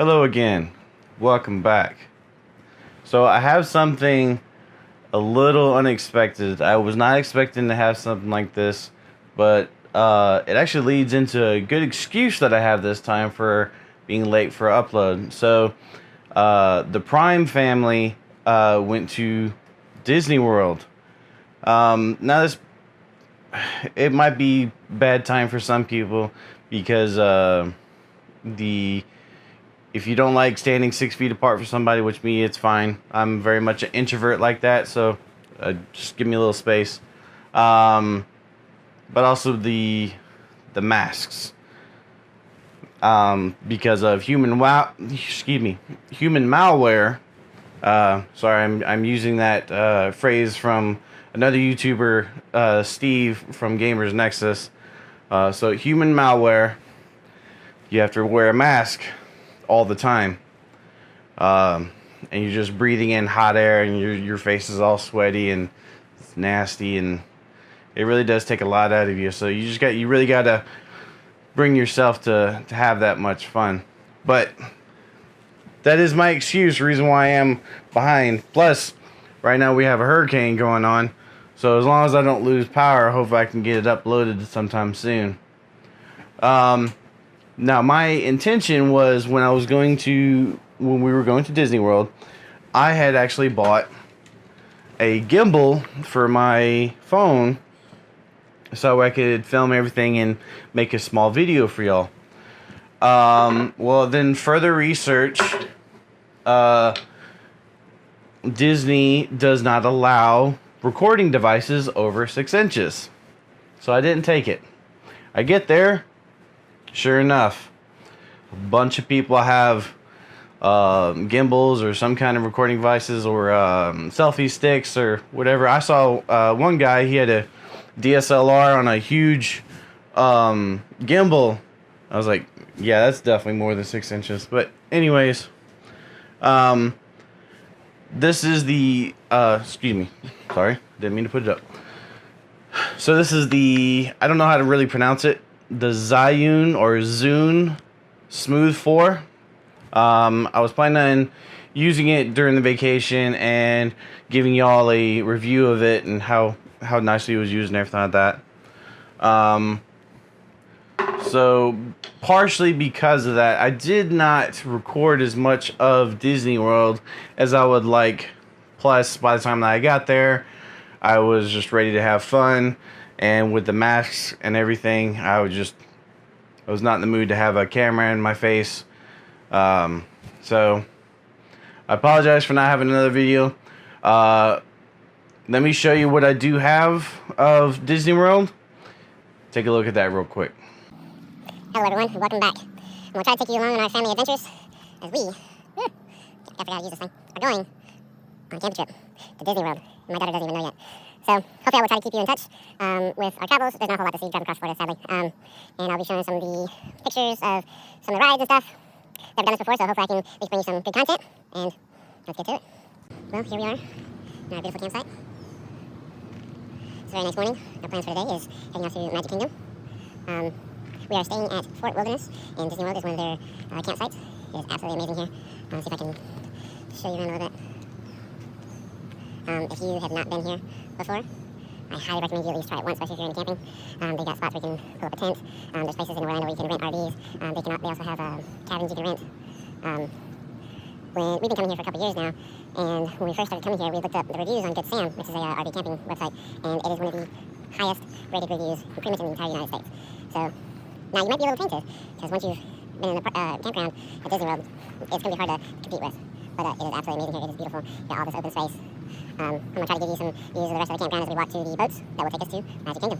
Hello again. Welcome back. So I have something a little unexpected. I was not expecting to have something like this, but it actually leads into a good excuse that I have this time for being late for upload. So the Prime family went to Disney World. Now it might be bad time for some people because if you don't like standing 6 feet apart from somebody, which me, it's fine. I'm very much an introvert like that, so just give me a little space. But also the masks, because of human malware. Sorry, I'm using that phrase from another YouTuber, Steve from Gamers Nexus. So human malware, you have to wear a mask all the time, and you're just breathing in hot air, and your face is all sweaty and it's nasty, and it really does take a lot out of you. So you really gotta bring yourself to have that much fun. But that is my excuse, reason why I am behind. Plus, right now we have a hurricane going on, so as long as I don't lose power, I hope I can get it uploaded sometime soon. Now, my intention was when we were going to Disney World, I had actually bought a gimbal for my phone so I could film everything and make a small video for y'all. Well, then further research, Disney does not allow recording devices over 6 inches. So I didn't take it. I get there. Sure enough, a bunch of people have gimbals or some kind of recording devices or selfie sticks or whatever. I saw one guy, he had a DSLR on a huge gimbal. I was like, yeah, that's definitely more than 6 inches. But anyways, this is the, excuse me, sorry, didn't mean to put it up. So this is the, I don't know how to really pronounce it, the Zhiyun Smooth 4. I was planning on using it during the vacation and giving y'all a review of it and how nicely it was used and everything like that. So partially because of that, I did not record as much of Disney World as I would like. Plus, by the time that I got there, I was just ready to have fun. And with the masks and everything, I was not in the mood to have a camera in my face. So I apologize for not having another video. Let me show you what I do have of Disney World. Take a look at that real quick. Hello everyone, welcome back. I'm going to try to take you along on our family adventures as we, I forgot how to use this thing, are going on a camping trip to Disney World. My daughter doesn't even know yet. So hopefully I will try to keep you in touch with our travels. There's not a whole lot to see driving across Florida, sadly. And I'll be showing some of the pictures of some of the rides and stuff. Never done this before, so hopefully I can at least bring you some good content. And let's get to it. Well, here we are in our beautiful campsite. It's a very nice morning. Our plans for today is heading off to Magic Kingdom. We are staying at Fort Wilderness, and Disney World is one of their campsites. It is absolutely amazing here. Let's see if I can show you around a little bit. If you have not been here before, I highly recommend you at least try it once, especially if you're into camping. They got spots where you can pull up a tent. There's places in Orlando where you can rent RVs. They also have cabins you can rent. We've been coming here for a couple years now, and when we first started coming here, we looked up the reviews on Good Sam, which is a RV camping website, and it is one of the highest rated reviews pretty much in the entire United States. So now you might be a little tainted, because once you've been in the campground at Disney World, it's going to be hard to compete with. But it is absolutely amazing here. It is beautiful. You got all this open space. I'm going to try to give you some views of the rest of the campground as we walk to the boats that will take us to Magic Kingdom.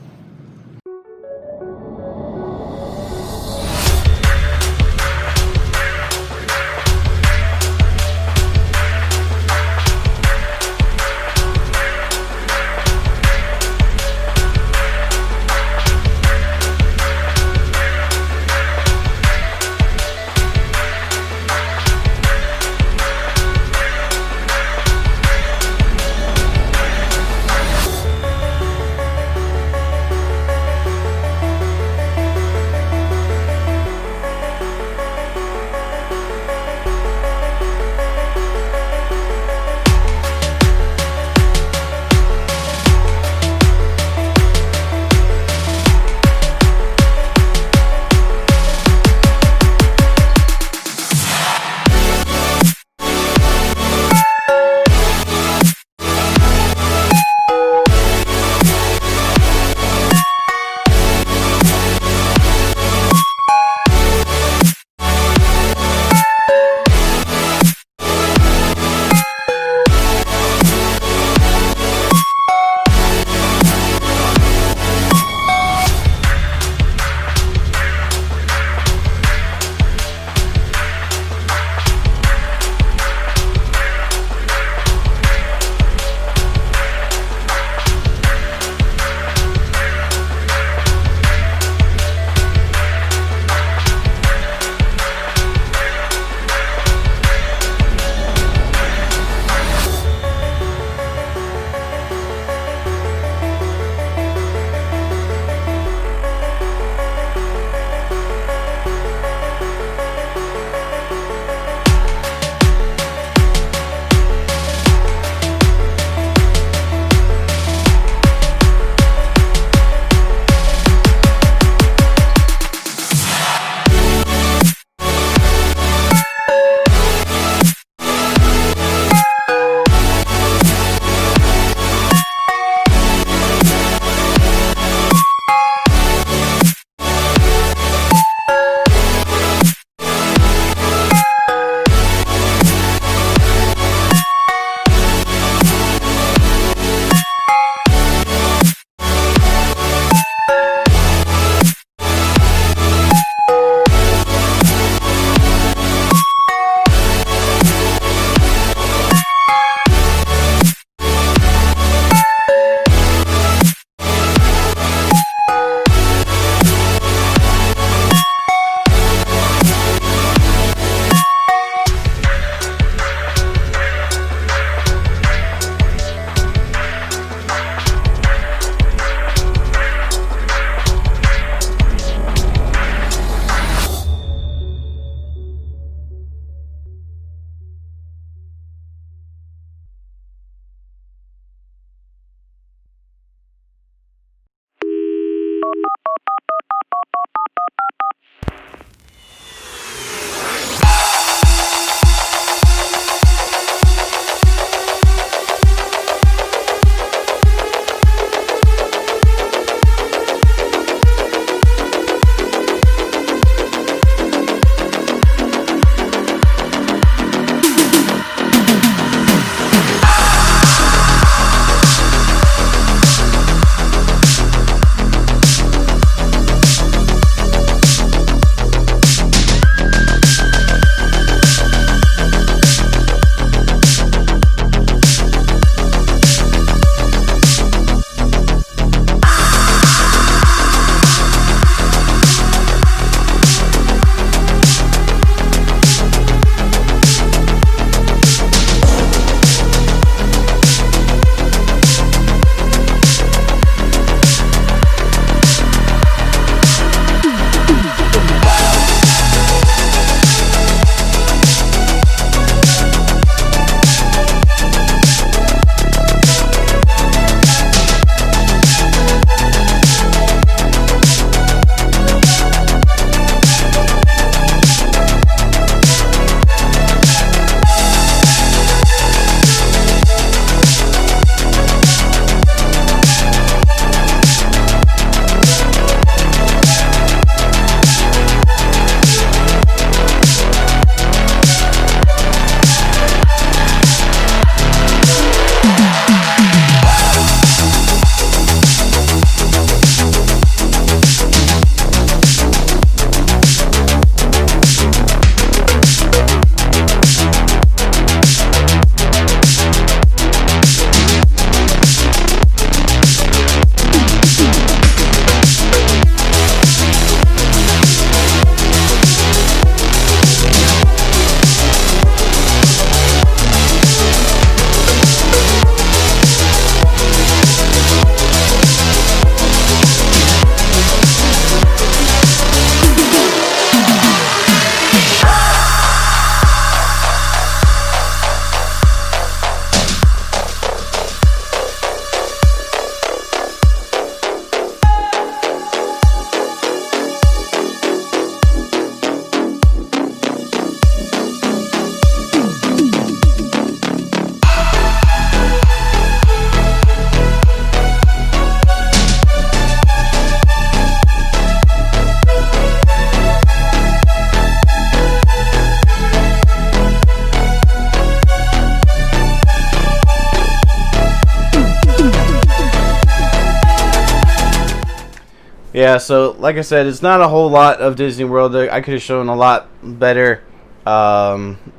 Yeah, so like I said, it's not a whole lot of Disney World. I could have shown a lot better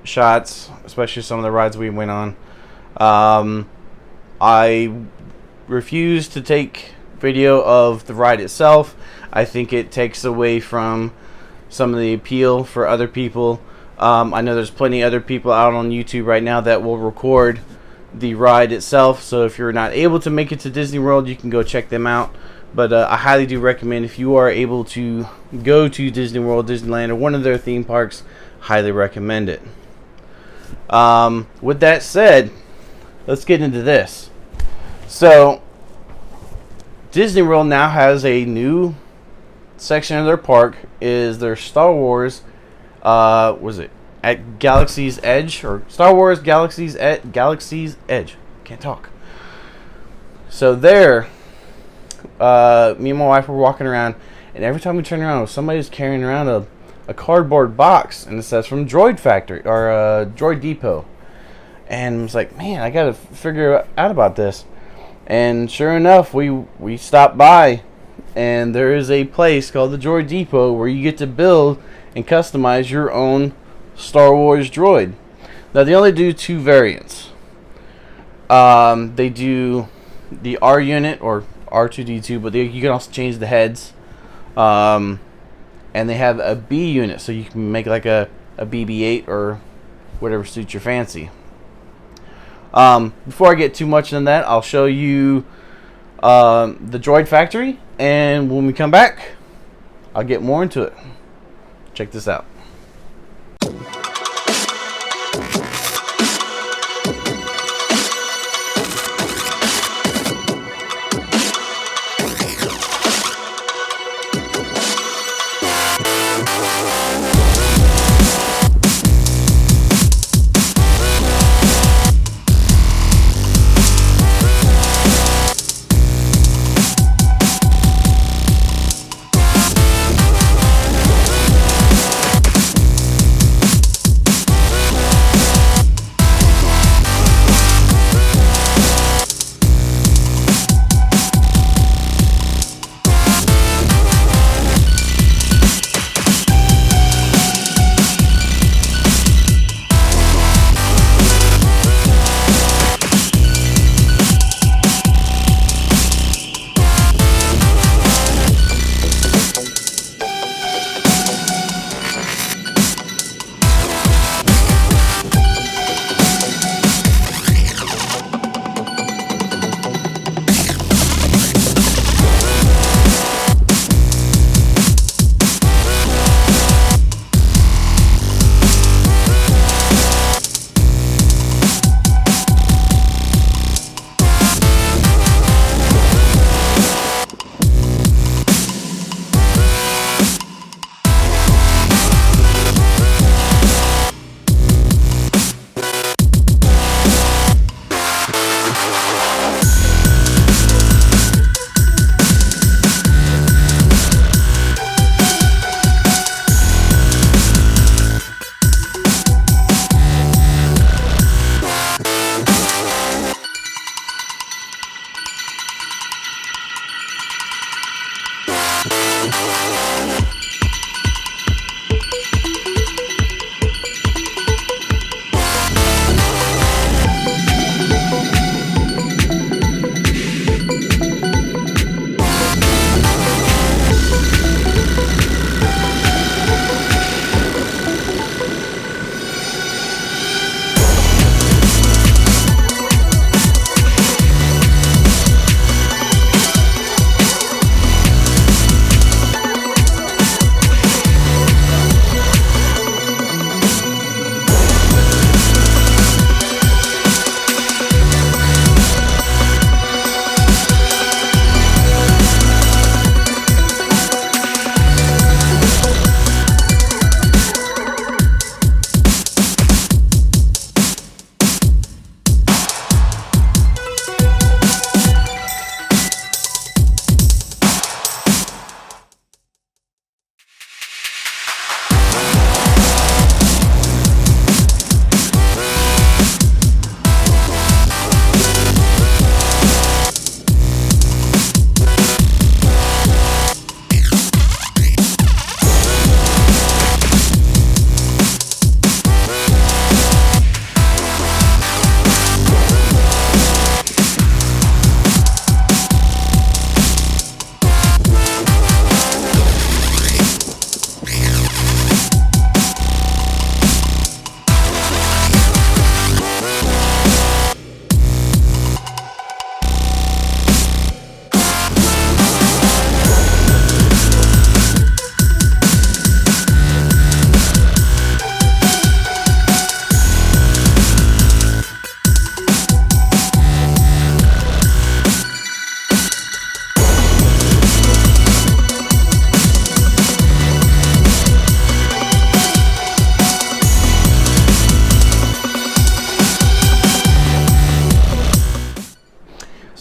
shots, especially some of the rides we went on. I refuse to take video of the ride itself. I think it takes away from some of the appeal for other people. I know there's plenty of other people out on YouTube right now that will record the ride itself. So if you're not able to make it to Disney World, you can go check them out. But I highly do recommend, if you are able to go to Disney World, Disneyland, or one of their theme parks, highly recommend it. With that said, let's get into this. So, Disney World now has a new section of their park, is their Star Wars, was it at Galaxy's Edge, or Star Wars Galaxy's Edge? Can't talk. So there, me and my wife were walking around, and every time we turn around, somebody's carrying around a cardboard box, and it says from Droid Factory or Droid Depot. And I was like, man, I gotta figure out about this. And sure enough, we stopped by, and there is a place called the Droid Depot where you get to build and customize your own Star Wars droid. Now they only do 2 variants. They do the R unit or R2D2, but you can also change the heads. And they have a B unit, so you can make like a BB-8 or whatever suits your fancy. Before I get too much into that, I'll show you the Droid Factory, and when we come back, I'll get more into it. Check this out.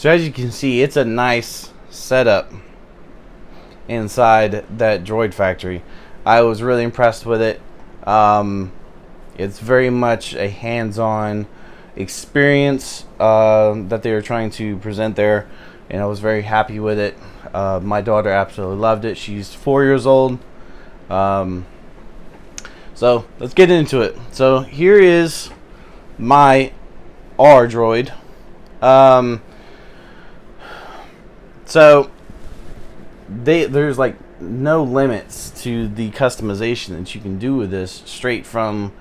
So as you can see, it's a nice setup inside that droid factory. I was really impressed with it. It's very much a hands-on experience that they were trying to present there, and I was very happy with it. My daughter absolutely loved it. She's 4 years old. So let's get into it. So here is my R droid. So there's like no limits to the customization that you can do with this straight from,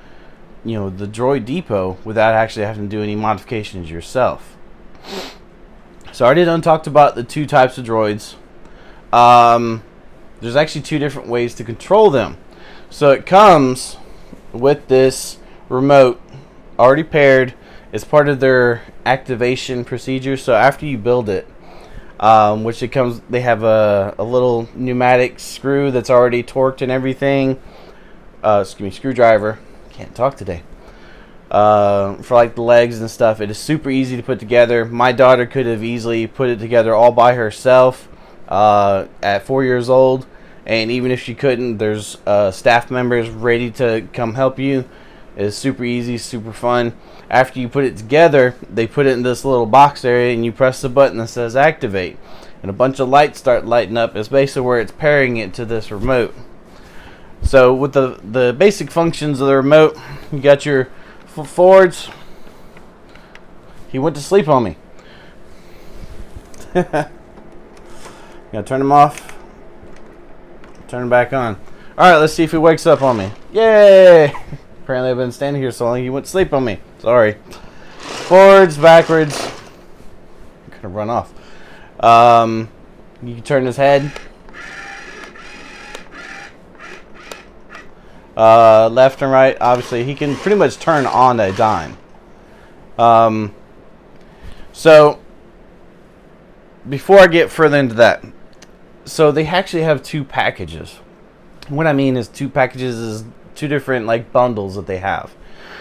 you know, the Droid Depot without actually having to do any modifications yourself. So I already done talked about the two types of droids. There's actually two different ways to control them. So it comes with this remote already paired as part of their activation procedure. So after you build it, which it comes, they have a little pneumatic screw that's already torqued and everything. Screwdriver. Can't talk today. For like the legs and stuff. It is super easy to put together. My daughter could have easily put it together all by herself at 4 years old. And even if she couldn't, there's staff members ready to come help you. It's super easy, super fun. After you put it together, they put it in this little box area, and you press the button that says activate. And a bunch of lights start lighting up. It's basically where it's pairing it to this remote. So with the basic functions of the remote, you got your forwards. He went to sleep on me. Gotta turn him off. Turn it back on. Alright, let's see if he wakes up on me. Yay! Apparently I've been standing here so long he went to sleep on me. Sorry. Forwards, backwards. I'm gonna run off. You can turn his head. Left and right. Obviously, he can pretty much turn on a dime. So, before I get further into that, so they actually have two packages. What I mean is two packages is two different like bundles that they have.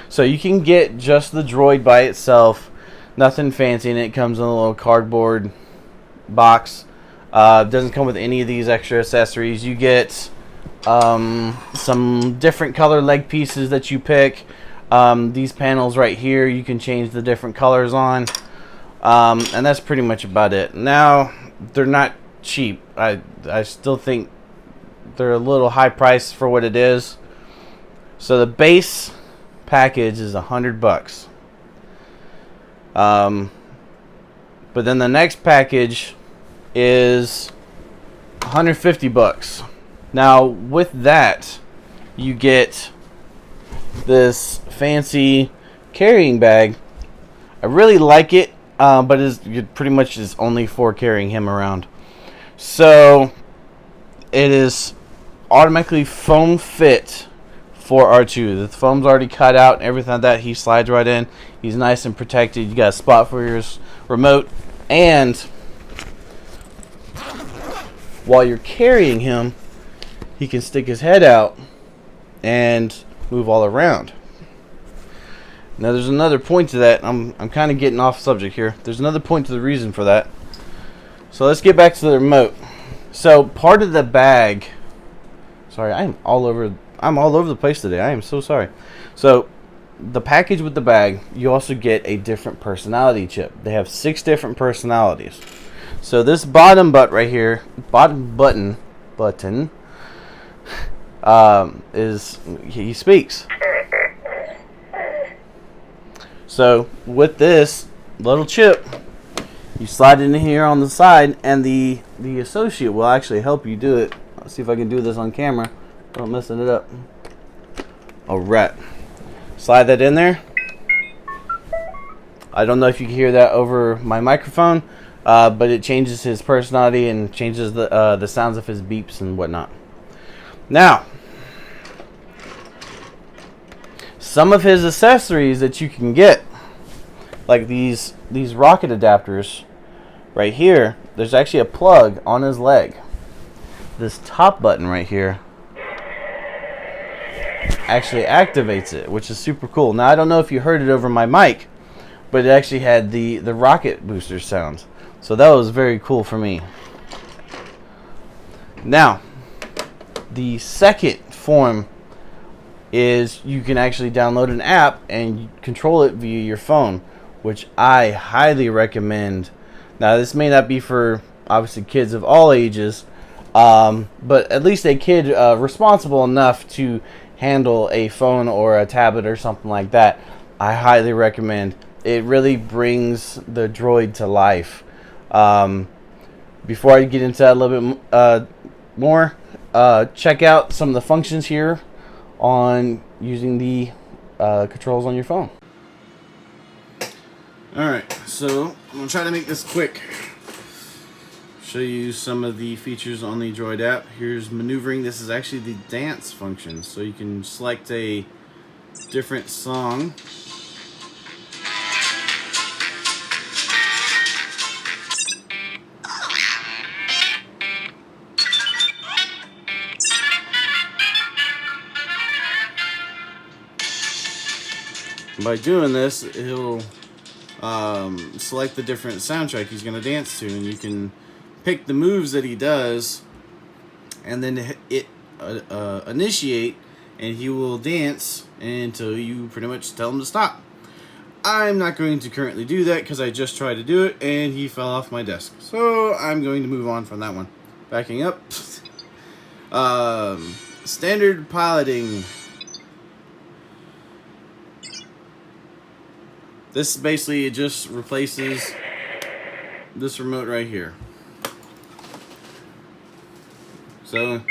So you can get just the droid by itself, nothing fancy, and it comes in a little cardboard box. Doesn't come with any of these extra accessories. You get some different color leg pieces that you pick. These panels right here, you can change the different colors on, and that's pretty much about it. Now, they're not cheap. I still think they're a little high priced for what it is. So the base package is $100. But then the next package is $150. Now with that, you get this fancy carrying bag. I really like it, but it pretty much is only for carrying him around. So it is automatically foam fit for R2. The foam's already cut out and everything like that. He slides right in. He's nice and protected. You got a spot for your remote, and while you're carrying him, he can stick his head out and move all around. Now there's another point to that. I'm kind of getting off subject here. There's another point to the reason for that. So let's get back to the remote. So part of the bag, sorry, I'm all over the place today. I am so sorry. So the package with the bag, you also get a different personality chip. They have 6 different personalities. So this bottom button right here, is he speaks. So with this little chip, you slide it in here on the side, and the associate will actually help you do it. Let's see if I can do this on camera. Don't messing it up. Alright. Slide that in there. I don't know if you can hear that over my microphone, but it changes his personality and changes the sounds of his beeps and whatnot. Now, some of his accessories that you can get, like these rocket adapters right here, there's actually a plug on his leg. This top button right here actually activates it, which is super cool. Now, I don't know if you heard it over my mic, but it actually had the rocket booster sounds. So that was very cool for me. Now, the second form is you can actually download an app and control it via your phone, which I highly recommend. Now, this may not be for obviously kids of all ages, but at least a kid responsible enough to handle a phone or a tablet or something like that, I highly recommend. It really brings the Droid to life. Before I get into that a little bit more, check out some of the functions here on using the controls on your phone. Alright, so I'm going to try to make this quick. Show you some of the features on the Droid app. Here's maneuvering. This is actually the dance function, so you can select a different song. By doing this, he'll select the different soundtrack he's going to dance to, and you can pick the moves that he does, and then it initiate, and he will dance until you pretty much tell him to stop. I'm not going to currently do that because I just tried to do it and he fell off my desk, so I'm going to move on from that one. Backing up. Standard piloting. This basically, it just replaces this remote right here. So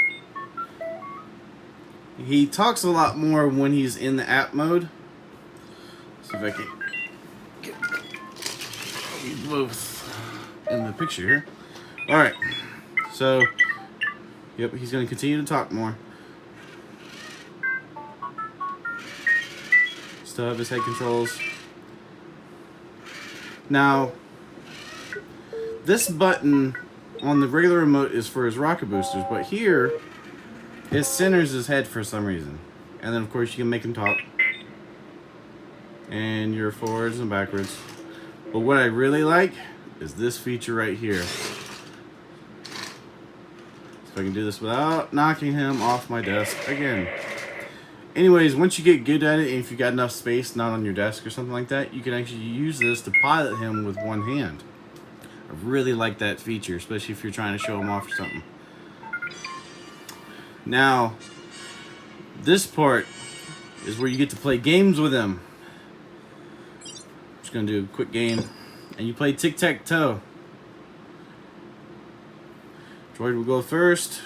he talks a lot more when he's in the app mode. See if I can get you both in the picture here. Alright, so yep, he's going to continue to talk more. Still have his head controls. Now, this button on the regular remote is for his rocket boosters, but here it centers his head for some reason. And then of course you can make him talk. And your forwards and backwards. But what I really like is this feature right here. So if I can do this without knocking him off my desk again. Anyways, once you get good at it, and if you got enough space, not on your desk or something like that, you can actually use this to pilot him with one hand. I really like that feature, especially if you're trying to show him off or something. Now, this part is where you get to play games with him. Just gonna do a quick game, and you play tic-tac-toe. Droid will go first.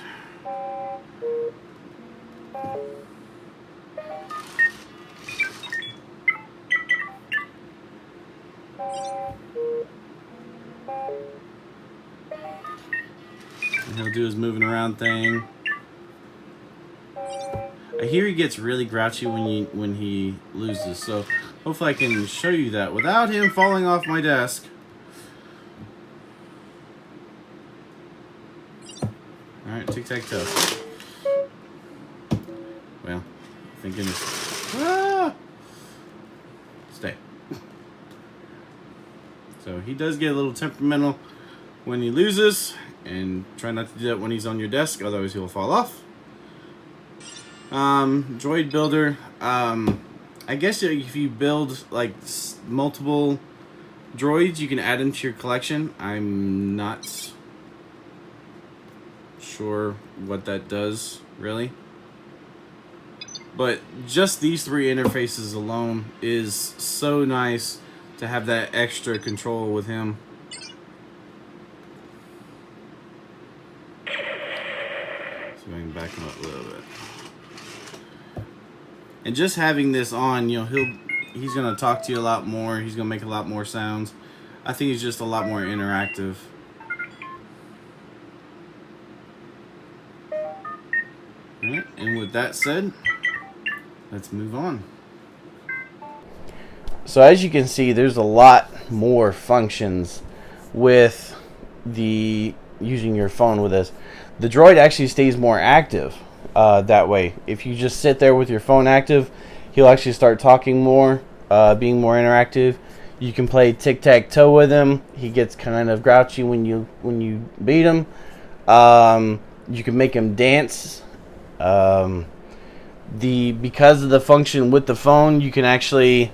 And he'll do his moving around thing. I hear he gets really grouchy when he loses, so hopefully I can show you that without him falling off my desk. Alright, tic-tac-toe. Well, thank goodness. Ah! Stay. So he does get a little temperamental when he loses, and try not to do that when he's on your desk, otherwise he'll fall off. Droid builder. I guess if you build like multiple droids, you can add them to your collection. I'm not sure what that does really, but just these three interfaces alone is so nice to have that extra control with him. So I can back him up a little bit. And just having this on, you know, he's gonna talk to you a lot more. He's gonna make a lot more sounds. I think he's just a lot more interactive. Alright, and with that said, let's move on. So as you can see, there's a lot more functions with the using your phone with this. The Droid actually stays more active that way. If you just sit there with your phone active, he'll actually start talking more, being more interactive. You can play tic-tac-toe with him. He gets kind of grouchy when you beat him. You can make him dance. Because of the function with the phone, you can actually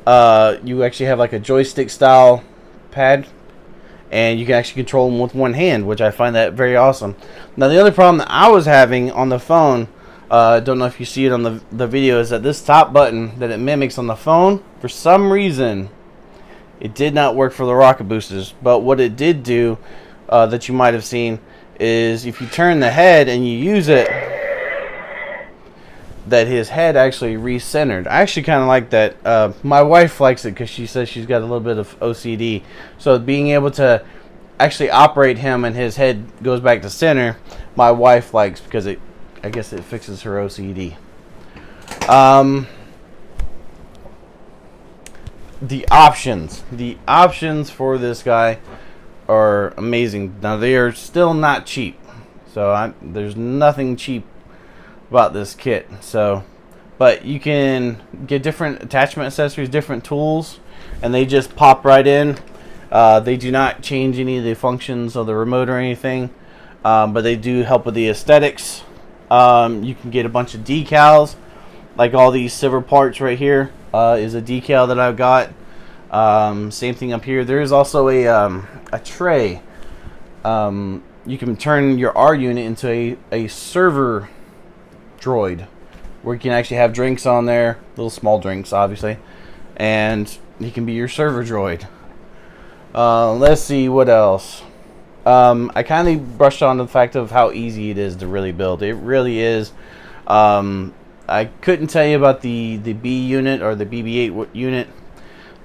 have like a joystick style pad, and you can actually control them with one hand, which I find that very awesome. Now the other problem that I was having on the phone, don't know if you see it on the video, is that this top button that it mimics on the phone, for some reason it did not work for the rocket boosters. But what it did do, that you might have seen, is if you turn the head and you use it, that his head actually recentered. I actually kind of like that. My wife likes it because she says she's got a little bit of OCD. So being able to actually operate him and his head goes back to center, my wife likes, because I guess it fixes her OCD. The options for this guy are amazing. Now they are still not cheap, so there's nothing cheap about this kit. So, but you can get different attachment accessories, different tools, and they just pop right in. They do not change any of the functions of the remote or anything, but they do help with the aesthetics. You can get a bunch of decals, like all these silver parts right here is a decal that I've got. Same thing up here. There is also a tray. You can turn your R unit into a server droid, where you can actually have drinks on there, little small drinks obviously, and he can be your server droid. Let's see what else. I kind of brushed on the fact of how easy it is to really build. It really is. I couldn't tell you about the B unit or the BB-8 unit.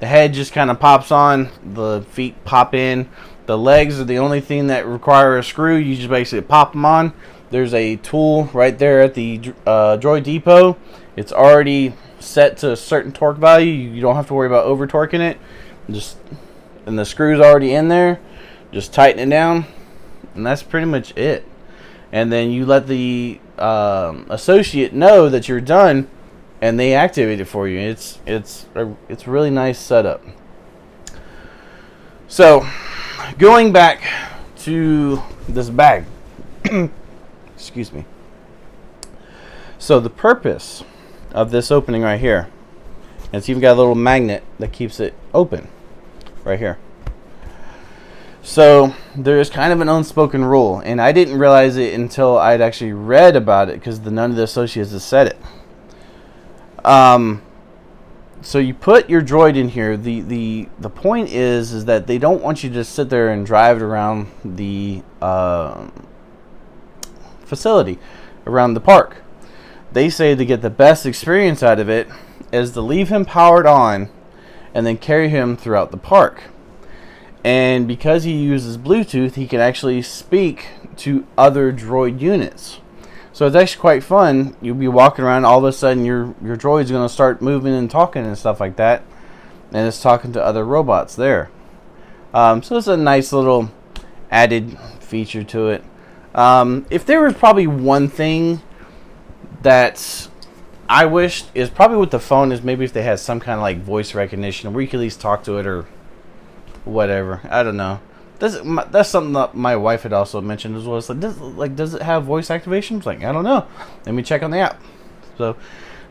The head just kind of pops on, the feet pop in, the legs are the only thing that require a screw. You just basically pop them on. There's a tool right there at the Droid Depot. It's already set to a certain torque value. You don't have to worry about over torquing it. And the screw's already in there. Just tighten it down, and that's pretty much it. And then you let the associate know that you're done, and they activate it for you. It's a really nice setup. So, going back to this bag. Excuse me. So the purpose of this opening right here, and it's even got a little magnet that keeps it open right here. So there's kind of an unspoken rule, and I didn't realize it until I'd actually read about it, because none of the associates has said it. So you put your droid in here. The point is that they don't want you to just sit there and drive it around the facility, around the park. They say to get the best experience out of it is to leave him powered on and then carry him throughout the park. And because he uses Bluetooth, he can actually speak to other droid units. So it's actually quite fun. You'll be walking around, all of a sudden your droid's going to start moving and talking and stuff like that, and it's talking to other robots there. So it's a nice little added feature to it. If there was probably one thing that I wished, is probably with the phone, is maybe if they had some kind of like voice recognition where you could at least talk to it or whatever. I don't know. That's something that my wife had also mentioned as well. It's like, does it have voice activation? It's like, I don't know. Let me check on the app. So,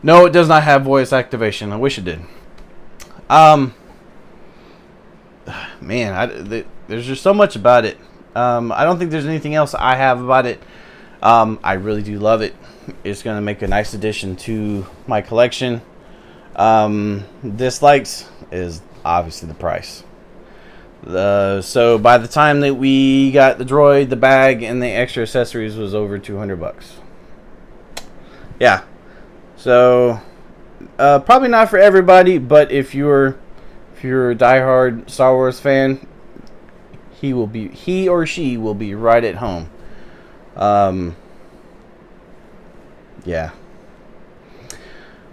no, it does not have voice activation. I wish it did. Man, there's just so much about it. I don't think there's anything else I have about it. I really do love it. It's going to make a nice addition to my collection. Dislikes is obviously the price. So by the time that we got the droid, the bag, and the extra accessories was over $200. Yeah. So probably not for everybody, but if you're a diehard Star Wars fan, he or she will be right at home. Yeah.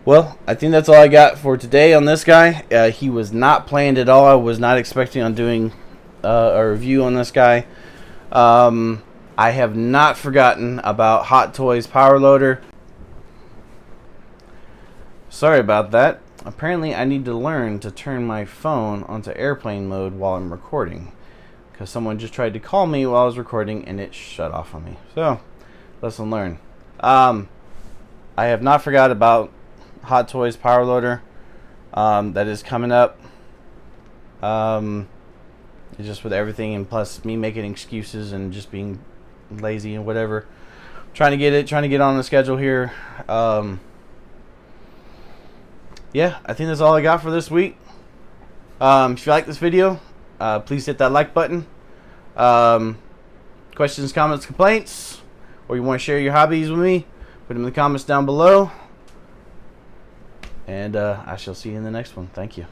Well, I think that's all I got for today on this guy. He was not planned at all. I was not expecting on doing a review on this guy. I have not forgotten about Hot Toys Power Loader. Sorry about that. apparently I need to learn to turn my phone onto airplane mode while I'm recording, because someone just tried to call me while I was recording and it shut off on me. So, lesson learned. I have not forgot about Hot Toys Power Loader. That is coming up. It's just with everything, and plus me making excuses and just being lazy and whatever. Trying to get on the schedule here. Yeah, I think that's all I got for this week. If you like this video, please hit that like button. Questions, comments, complaints, or you want to share your hobbies with me, put them in the comments down below. And I shall see you in the next one. Thank you.